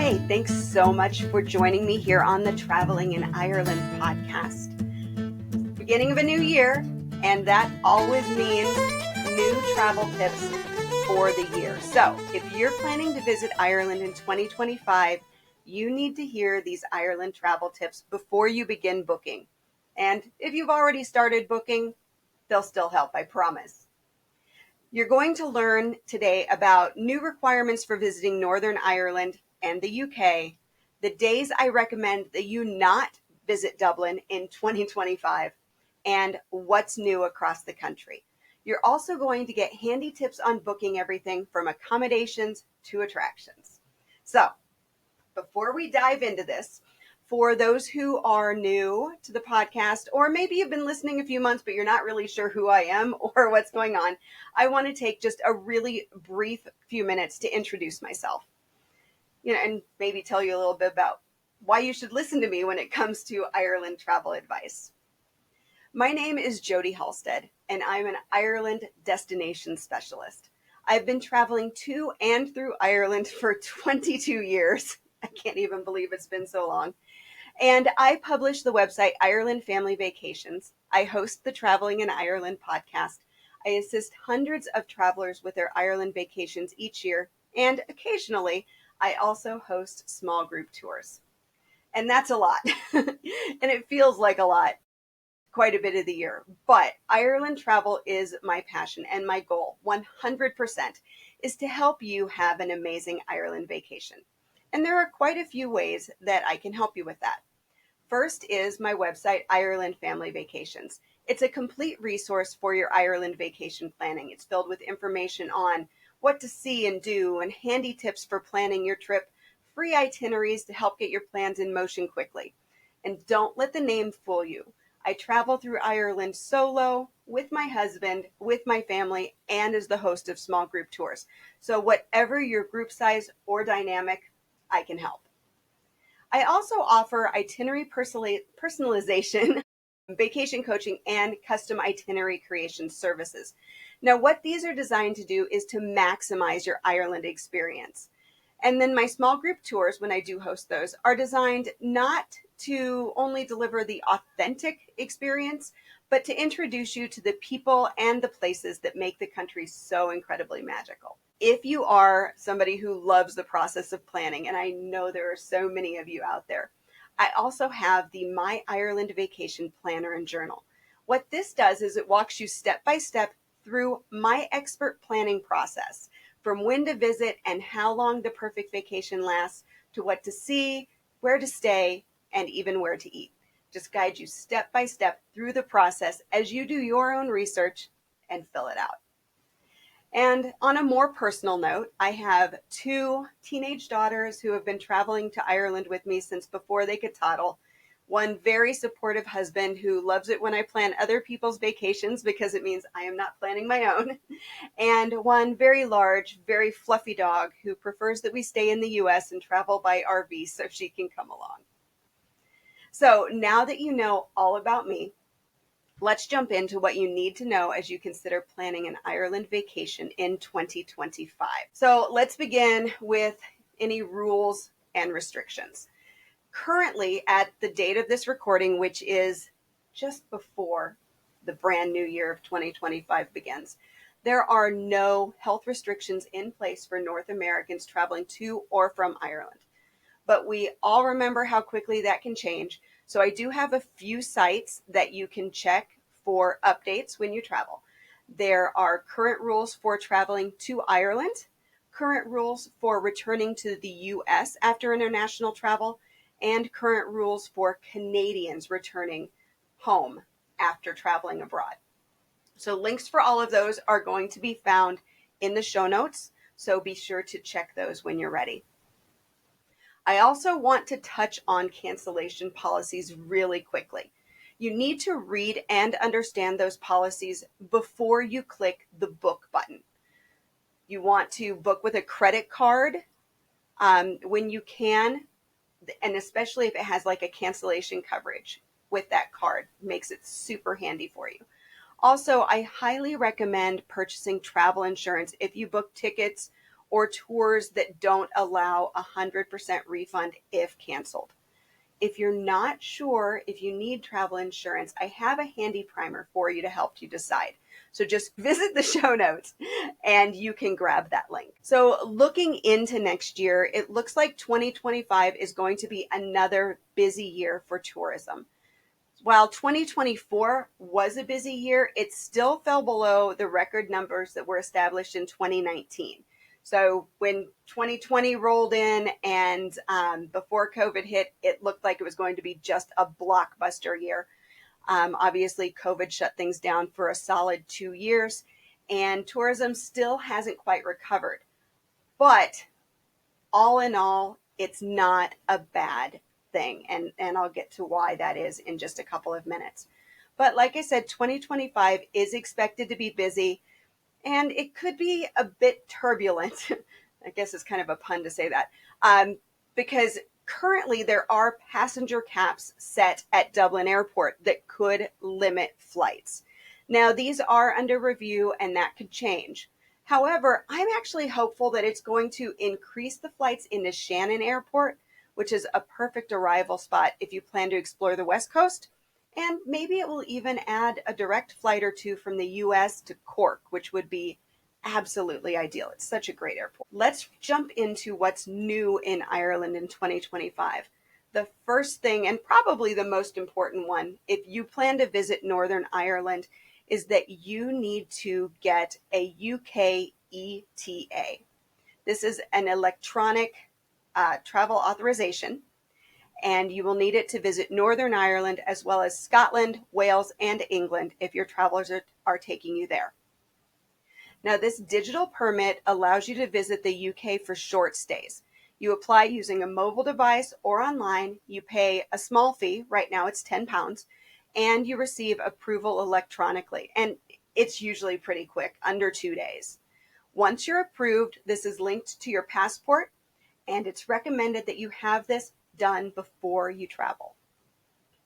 Hi, thanks so much for joining me here on the Traveling in Ireland podcast. Beginning of a new year, and that always means new travel tips for the year. So if you're planning to visit Ireland in 2025, you need to hear these Ireland travel tips before you begin booking. And if you've already started booking, they'll still help, I promise. You're going to learn today about new requirements for visiting Northern Ireland and the UK, the days I recommend that you not visit Dublin in 2025, and what's new across the country. You're also going to get handy tips on booking everything from accommodations to attractions. So, before we dive into this, for those who are new to the podcast, or maybe you've been listening a few months, but you're not really sure who I am or what's going on, I want to take just a really brief few minutes to introduce myself, and maybe tell you a little bit about why you should listen to me when it comes to Ireland travel advice. My name is Jody Halstead, and I'm an Ireland destination specialist. I've been traveling to and through Ireland for 22 years. I can't even believe it's been so long. And I publish the website Ireland Family Vacations. I host the Traveling in Ireland podcast. I assist hundreds of travelers with their Ireland vacations each year. And occasionally, I also host small group tours. And that's a lot. And it feels like a lot quite a bit of the year. But Ireland travel is my passion, and my goal, 100%, is to help you have an amazing Ireland vacation. And there are quite a few ways that I can help you with that. First is my website, Ireland Family Vacations. It's a complete resource for your Ireland vacation planning. It's filled with information on what to see and do, and handy tips for planning your trip, free itineraries to help get your plans in motion quickly. And don't let the name fool you. I travel through Ireland solo, with my husband, with my family, and as the host of small group tours. So whatever your group size or dynamic, I can help. I also offer itinerary personalization, vacation coaching, and custom itinerary creation services. Now, what these are designed to do is to maximize your Ireland experience. And then my small group tours, when I do host those, are designed not to only deliver the authentic experience, but to introduce you to the people and the places that make the country so incredibly magical. If you are somebody who loves the process of planning, and I know there are so many of you out there, I also have the My Ireland Vacation Planner and Journal. What this does is it walks you step by step through my expert planning process, from when to visit and how long the perfect vacation lasts, to what to see, where to stay, and even where to eat. Just guide you step by step through the process as you do your own research and fill it out. And on a more personal note, I have 2 teenage daughters who have been traveling to Ireland with me since before they could toddle. One very supportive husband who loves it when I plan other people's vacations because it means I am not planning my own. And one very large, very fluffy dog who prefers that we stay in the US and travel by RV so she can come along. So now that you know all about me, let's jump into what you need to know as you consider planning an Ireland vacation in 2025. So let's begin with any rules and restrictions. Currently, at the date of this recording, which is just before the brand new year of 2025 begins, there are no health restrictions in place for North Americans traveling to or from Ireland. But we all remember how quickly that can change. So I do have a few sites that you can check for updates when you travel. There are current rules for traveling to Ireland, current rules for returning to the US after international travel, and current rules for Canadians returning home after traveling abroad. So links for all of those are going to be found in the show notes, so be sure to check those when you're ready. I also want to touch on cancellation policies really quickly. You need to read and understand those policies before you click the book button. You want to book with a credit card when you can, and especially if it has like a cancellation coverage with that card, makes it super handy for you. Also, I highly recommend purchasing travel insurance if you book tickets or tours that don't allow 100% refund if canceled. If you're not sure if you need travel insurance, I have a handy primer for you to help you decide. So just visit the show notes and you can grab that link. So looking into next year, it looks like 2025 is going to be another busy year for tourism. While 2024 was a busy year, it still fell below the record numbers that were established in 2019. So when 2020 rolled in and before COVID hit, it looked like it was going to be just a blockbuster year. Obviously, COVID shut things down for a solid 2 years, and tourism still hasn't quite recovered. But all in all, it's not a bad thing, and I'll get to why that is in just a couple of minutes. But like I said, 2025 is expected to be busy, and it could be a bit turbulent. I guess it's kind of a pun to say that, because currently there are passenger caps set at Dublin Airport that could limit flights. Now, these are under review and that could change. However, I'm actually hopeful that it's going to increase the flights into Shannon Airport, which is a perfect arrival spot if you plan to explore the West Coast. And maybe it will even add a direct flight or two from the US to Cork, which would be absolutely ideal. It's such a great airport. Let's jump into what's new in Ireland in 2025. The first thing, and probably the most important one, if you plan to visit Northern Ireland, is that you need to get a UK ETA. This is an electronic travel authorization, and you will need it to visit Northern Ireland as well as Scotland, Wales, and England if your travelers are taking you there. Now, this digital permit allows you to visit the UK for short stays. You apply using a mobile device or online. You pay a small fee. Right now it's £10, and you receive approval electronically. And it's usually pretty quick, under 2 days. Once you're approved, this is linked to your passport, and it's recommended that you have this done before you travel.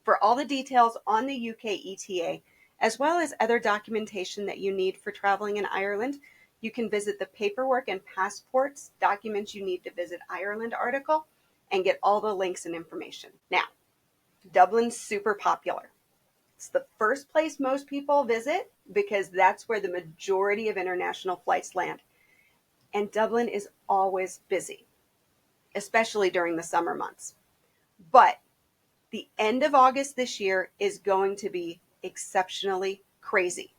For all the details on the UK ETA, as well as other documentation that you need for traveling in Ireland, you can visit the Paperwork and Passports Documents You Need to Visit Ireland article and get all the links and information. Now, Dublin's super popular. It's the first place most people visit because that's where the majority of international flights land. And Dublin is always busy, especially during the summer months. But the end of August this year is going to be exceptionally crazy.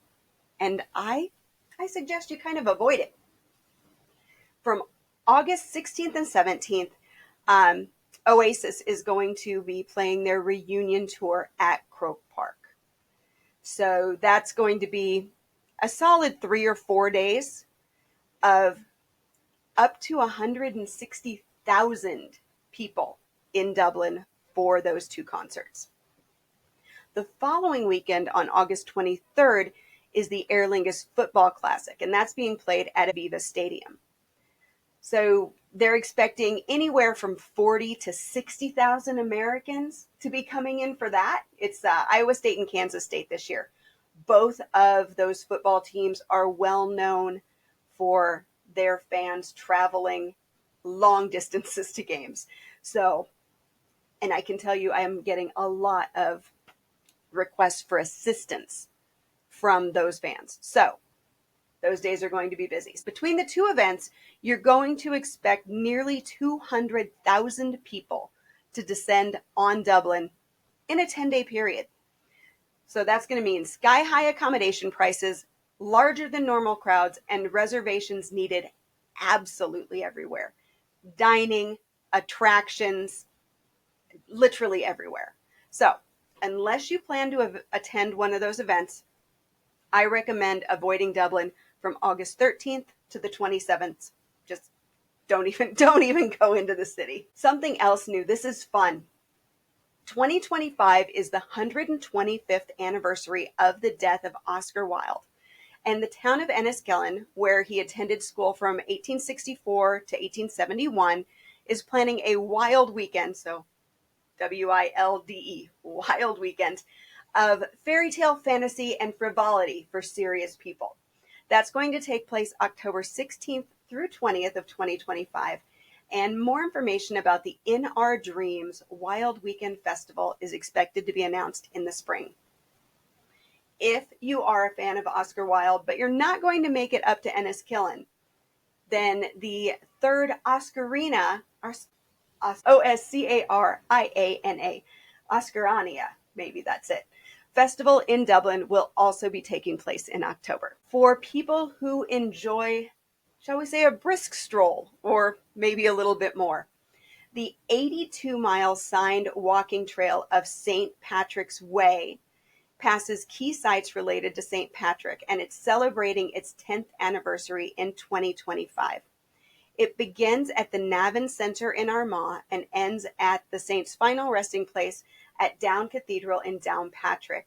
And I suggest you kind of avoid it. From August 16th and 17th, Oasis is going to be playing their reunion tour at Croke Park. So that's going to be a solid 3 or 4 days of up to 160,000 people in Dublin for those two concerts. The following weekend on August 23rd is the Aer Lingus Football Classic, and that's being played at Aviva Stadium. So they're expecting anywhere from 40 to 60,000 Americans to be coming in for that. It's Iowa State and Kansas State this year. Both of those football teams are well known for their fans traveling long distances to games. So, and I can tell you I am getting a lot of requests for assistance from those fans. So those days are going to be busy. Between the two events, you're going to expect nearly 200,000 people to descend on Dublin in a 10-day period. So that's going to mean sky-high accommodation prices, larger than normal crowds, and reservations needed absolutely everywhere. Dining, attractions, literally everywhere. So unless you plan to attend one of those events, I recommend avoiding Dublin from August 13th to the 27th. Just don't even go into the city. Something else new. This is fun. 2025 is the 125th anniversary of the death of Oscar Wilde. And the town of Enniskillen, where he attended school from 1864 to 1871, is planning a wild weekend, so WILDE, wild weekend, of fairy tale fantasy and frivolity for serious people. That's going to take place October 16th through 20th of 2025. And more information about the In Our Dreams Wilde Weekend Festival is expected to be announced in the spring. If you are a fan of Oscar Wilde, but you're not going to make it up to Enniskillen, then the third Oscarina, Oscariana, Oscarania, maybe that's it, festival in Dublin will also be taking place in October. For people who enjoy, shall we say, a brisk stroll, or maybe a little bit more, the 82-mile signed walking trail of St. Patrick's Way passes key sites related to St. Patrick, and it's celebrating its 10th anniversary in 2025. It begins at the Navan Centre in Armagh and ends at the Saint's final resting place at Down Cathedral in Downpatrick.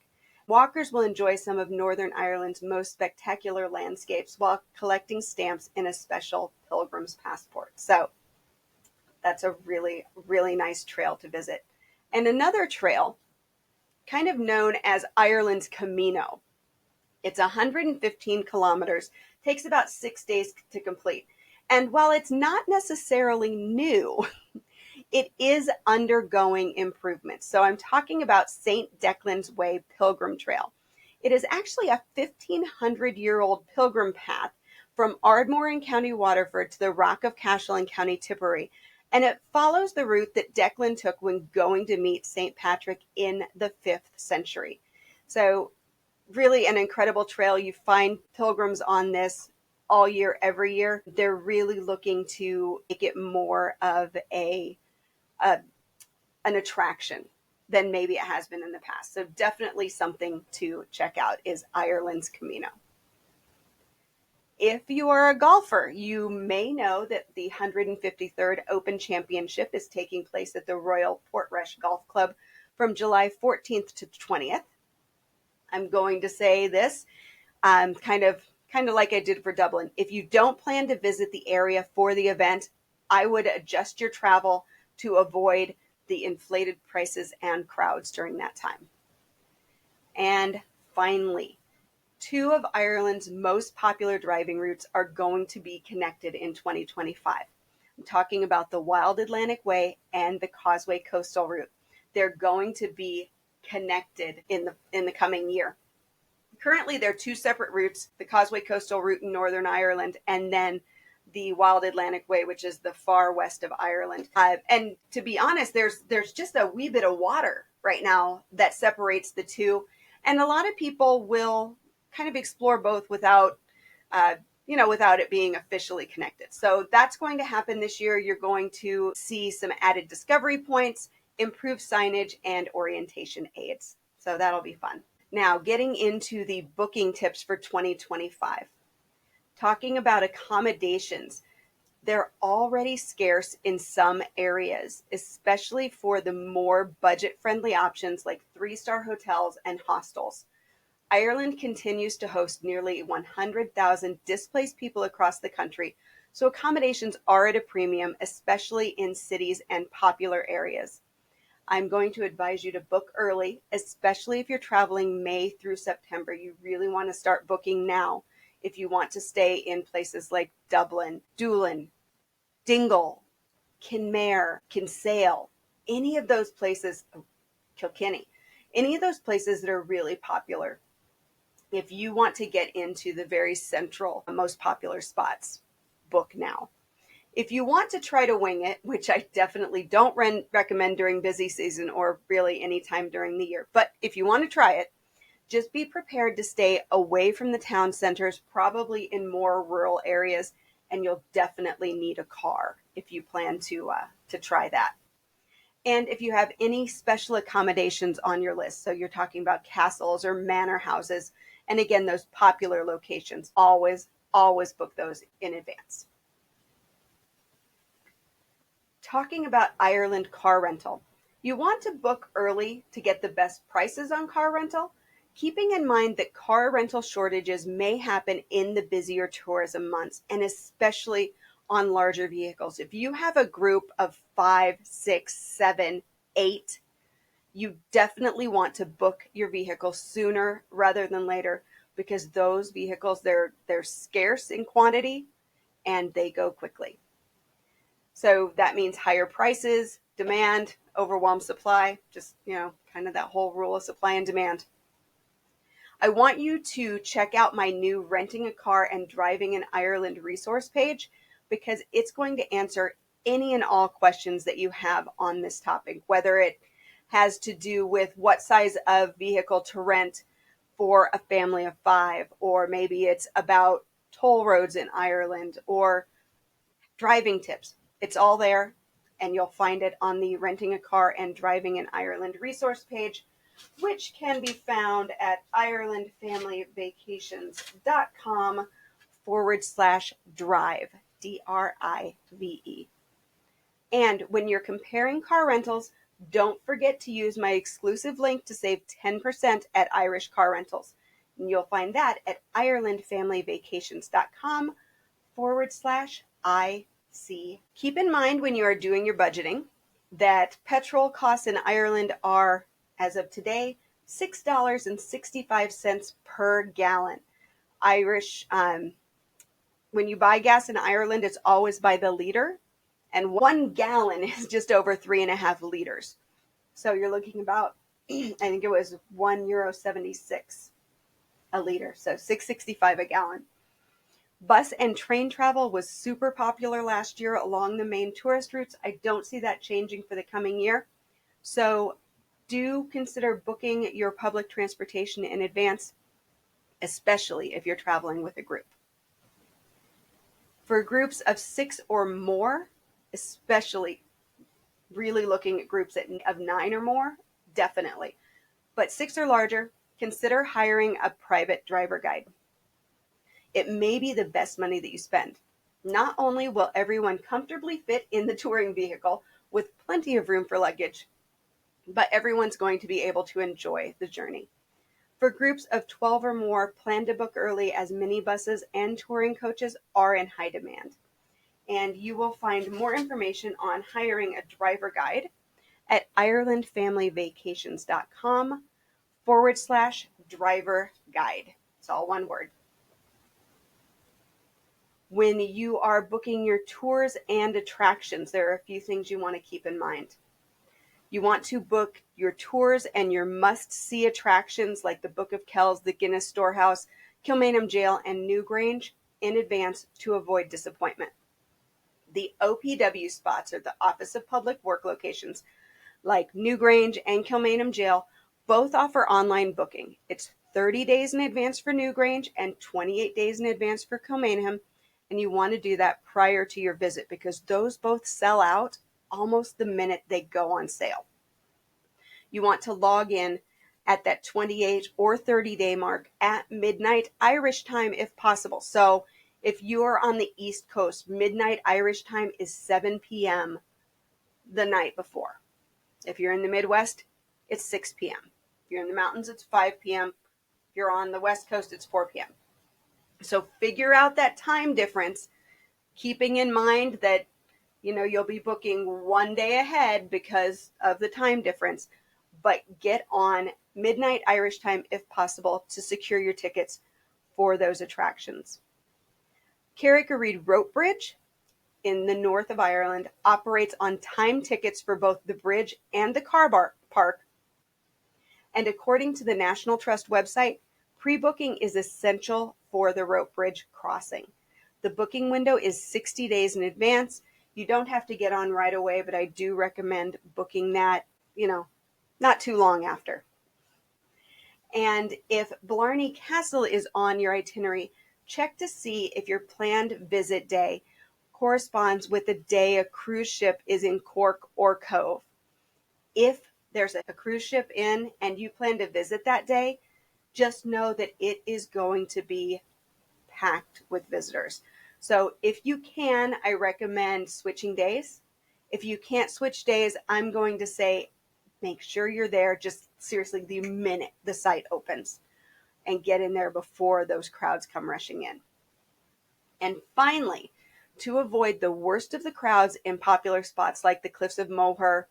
Walkers will enjoy some of Northern Ireland's most spectacular landscapes while collecting stamps in a special pilgrim's passport. So that's a really, really nice trail to visit. And another trail, kind of known as Ireland's Camino. It's 115 kilometers, takes about 6 days to complete. And while it's not necessarily new, it is undergoing improvements. So I'm talking about St. Declan's Way Pilgrim Trail. It is actually a 1,500-year-old pilgrim path from Ardmore in County Waterford to the Rock of Cashel in County Tipperary. And it follows the route that Declan took when going to meet St. Patrick in the 5th century. So really an incredible trail. You find pilgrims on this all year, every year. They're really looking to make it more of an attraction than maybe it has been in the past. So definitely something to check out is Ireland's Camino. If you are a golfer, you may know that the 153rd Open Championship is taking place at the Royal Portrush Golf Club from July 14th to 20th. I'm going to say this kind of like I did for Dublin. If you don't plan to visit the area for the event, I would adjust your travel to avoid the inflated prices and crowds during that time. And finally, two of Ireland's most popular driving routes are going to be connected in 2025. I'm talking about the Wilde Atlantic Way and the Causeway Coastal Route. They're going to be connected in the coming year. Currently, they're two separate routes, the Causeway Coastal Route in Northern Ireland, and then the Wilde Atlantic Way, which is the far west of Ireland. And to be honest, there's just a wee bit of water right now that separates the two. And a lot of people will kind of explore both without it being officially connected. So that's going to happen this year. You're going to see some added discovery points, improved signage, and orientation aids. So that'll be fun. Now, getting into the booking tips for 2025. Talking about accommodations, they're already scarce in some areas, especially for the more budget-friendly options like 3-star hotels and hostels. Ireland continues to host nearly 100,000 displaced people across the country, so accommodations are at a premium, especially in cities and popular areas. I'm going to advise you to book early, especially if you're traveling May through September. You really want to start booking now if you want to stay in places like Dublin, Doolin, Dingle, Kinmare, Kinsale, any of those places, Kilkenny, any of those places that are really popular. If you want to get into the very central, most popular spots, book now. If you want to try to wing it, which I definitely don't recommend during busy season or really any time during the year, but if you want to try it, just be prepared to stay away from the town centers, probably in more rural areas, and you'll definitely need a car if you plan to try that. And if you have any special accommodations on your list, so you're talking about castles or manor houses, and again, those popular locations, always book those in advance. Talking about Ireland car rental, you want to book early to get the best prices on car rental, keeping in mind that car rental shortages may happen in the busier tourism months, and especially on larger vehicles. If you have a group of 5, 6, 7, 8, you definitely want to book your vehicle sooner rather than later, because those vehicles, they're scarce in quantity and they go quickly. So that means higher prices, demand, overwhelmed supply, just, kind of that whole rule of supply and demand. I want you to check out my new Renting a Car and Driving in Ireland resource page, because it's going to answer any and all questions that you have on this topic, whether it has to do with what size of vehicle to rent for a family of 5, or maybe it's about toll roads in Ireland or driving tips. It's all there, and you'll find it on the Renting a Car and Driving in Ireland resource page, which can be found at IrelandFamilyVacations.com/drive, DRIVE. And when you're comparing car rentals, don't forget to use my exclusive link to save 10% at Irish Car Rentals. And you'll find that at IrelandFamilyVacations.com/IC. Keep in mind when you are doing your budgeting that petrol costs in Ireland are, as of today, $6.65 per gallon. When you buy gas in Ireland, it's always by the liter, and 1 gallon is just over 3.5 liters. So you're looking about, I think it was €1.76 a liter, so $6.65 a gallon. Bus and train travel was super popular last year along the main tourist routes. I don't see that changing for the coming year. So do consider booking your public transportation in advance, especially if you're traveling with a group. For groups of 6 or more, especially really looking at groups of 9 or more, definitely. But 6 or larger, consider hiring a private driver guide. It may be the best money that you spend. Not only will everyone comfortably fit in the touring vehicle with plenty of room for luggage, but everyone's going to be able to enjoy the journey. For groups of 12 or more, plan to book early, as minibuses and touring coaches are in high demand. And you will find more information on hiring a driver guide at IrelandFamilyVacations.com/driver guide. It's all one word. When you are booking your tours and attractions, there are a few things you want to keep in mind. You want to book your tours and your must-see attractions like the Book of Kells, the Guinness Storehouse, Kilmainham Jail, and Newgrange in advance to avoid disappointment. The OPW spots, or the Office of Public Work locations, like Newgrange and Kilmainham Jail, both offer online booking. It's 30 days in advance for Newgrange and 28 days in advance for Kilmainham, and you want to do that prior to your visit because those both sell out almost the minute they go on sale. You want to log in at that 28 or 30-day mark at midnight Irish time if possible. So if you're on the East Coast, midnight Irish time is 7 p.m. the night before. If you're in the Midwest, it's 6 p.m. If you're in the mountains, it's 5 p.m. If you're on the West Coast, it's 4 p.m. So figure out that time difference, keeping in mind that, you'll be booking 1 day ahead because of the time difference, but get on midnight Irish time if possible to secure your tickets for those attractions. Carrick-a-Reid Rope Bridge in the north of Ireland operates on time tickets for both the bridge and the car park. And according to the National Trust website, pre-booking is essential for the rope bridge crossing. The booking window is 60 days in advance. You don't have to get on right away, but I do recommend booking that, not too long after. And if Blarney Castle is on your itinerary, check to see if your planned visit day corresponds with the day a cruise ship is in Cork or Cove. If there's a cruise ship in and you plan to visit that day, just know that it is going to be packed with visitors. So if you can, I recommend switching days. If you can't switch days, I'm going to say make sure you're there just seriously the minute the site opens and get in there before those crowds come rushing in. And finally, to avoid the worst of the crowds in popular spots like the Cliffs of Moher,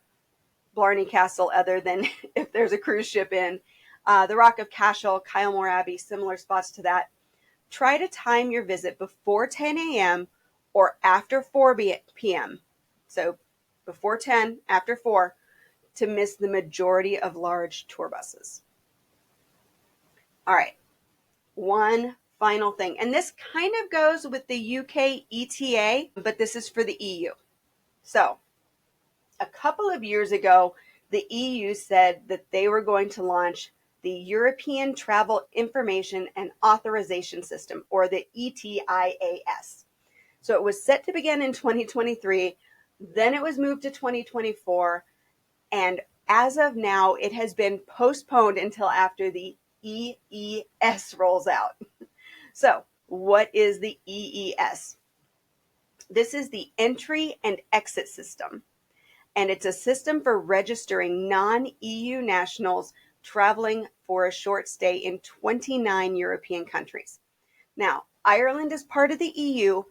Blarney Castle, other than if there's a cruise ship in, the Rock of Cashel, Kylemore Abbey, similar spots to that, try to time your visit before 10 a.m. or after 4 p.m. So before 10, after 4, to miss the majority of large tour buses. All right, one final thing, and this kind of goes with the UK ETA, but this is for the EU. So a couple of years ago, the EU said that they were going to launch the European Travel Information and Authorization System, or the ETIAS. So it was set to begin in 2023, then it was moved to 2024, and as of now, it has been postponed until after the EES rolls out. So, what is the EES? This is the Entry and Exit System, and it's a system for registering non-EU nationals traveling for a short stay in 29 European countries. Now, Ireland is part of the EU,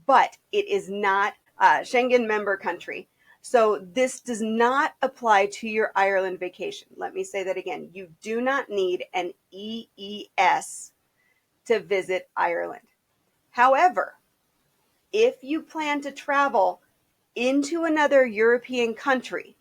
but it is not a Schengen member country. So this does not apply to your Ireland vacation. Let me say that again. You do not need an EES to visit Ireland. However, if you plan to travel into another European country,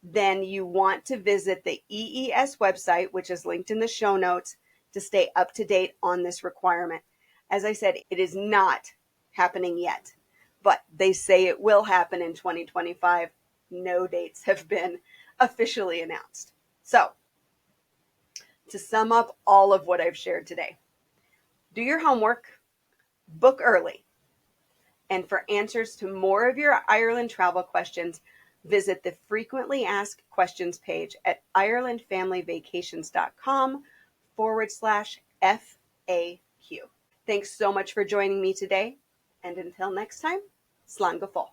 then you want to visit the EES website, which is linked in the show notes, to stay up to date on this requirement. As I said, it is not happening yet, but they say it will happen in 2025. No dates have been officially announced. So, to sum up all of what I've shared today, do your homework, book early, and for answers to more of your Ireland travel questions, visit the frequently asked questions page at irelandfamilyvacations.com/FAQ. Thanks so much for joining me today, and until next time, slán go fóill.